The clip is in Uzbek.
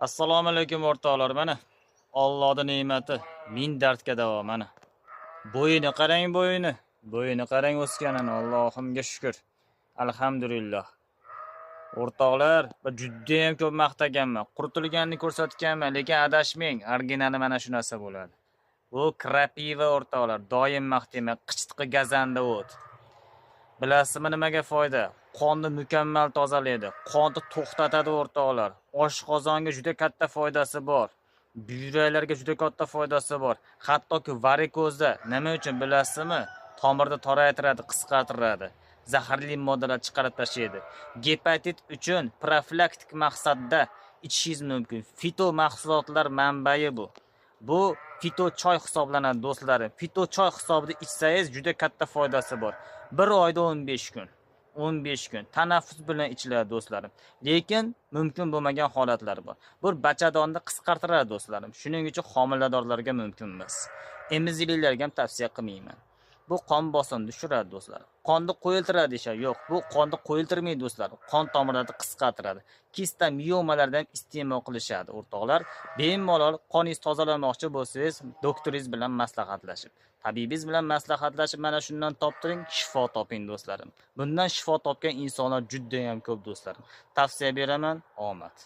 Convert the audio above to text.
Assalomu alaykum o'rtoqlar. Mana Allohning ne'mati ming dardga davo mana. Bo'yini qarang, bo'yini. Bo'yini qarang o'sganini. Allohimga shukr. Alhamdulillah. O'rtoqlar, juda ham ko'p maqtaganman. Quritilganini ko'rsatganman, lekin adashmang. Originali mana shu narsa bo'ladi. Bu krapiva o'rtoqlar. Doim maqtayman. Qichitqi gazanda o't. Bilasizmi nimaga foyda? Qonni mukammal tozalaydi. Qonni to'xtatadi o'rtoqlar. Oshqozonga juda katta foydasi bor. Buyraklarga juda katta foydasi bor. Hattoki varikozda nima uchun bilasizmi? Tomirni toraytiradi, qisqartiradi. Zaharli moddalar chiqarib tashlaydi. Gepatit uchun profilaktik maqsadda ichishingiz mumkin. Fito mahsulotlar manbai bu. Bu fito choy hisoblanadi do'stlarim. Fito choy hisobida ichsangiz juda katta foydasi bor. Bir oyda 15 kun. 15 kun tanaffus bilan ichiladi do'stlarim. Lekin mumkin bo'lmagan holatlar bor. Bu bachadonni qisqartiradi do'stlarim. Shuning uchun homiladorlarga mumkin emas. Emiziklilarga ham tavsiya qilmayman. Bu qon bosimini tushiradi do'stlar. Qonni qo'yiltiradi deyishadi. Yo'q, bu qonni qo'yiltirmaydi do'stlar. Qon tomirlarini qisqartiradi. Kista miomalardan iste'mol qilishadi o'rtoqlar. Bemalol qoningizni tozalamoqchi bo'lsangiz, doktoringiz bilan maslahatlashib, tabibingiz bilan maslahatlashib mana shundan toptiring, shifo toping do'stlarim. Bundan shifo topgan insonlar juda ham ko'p do'stlarim. Tavsiya beraman, omad.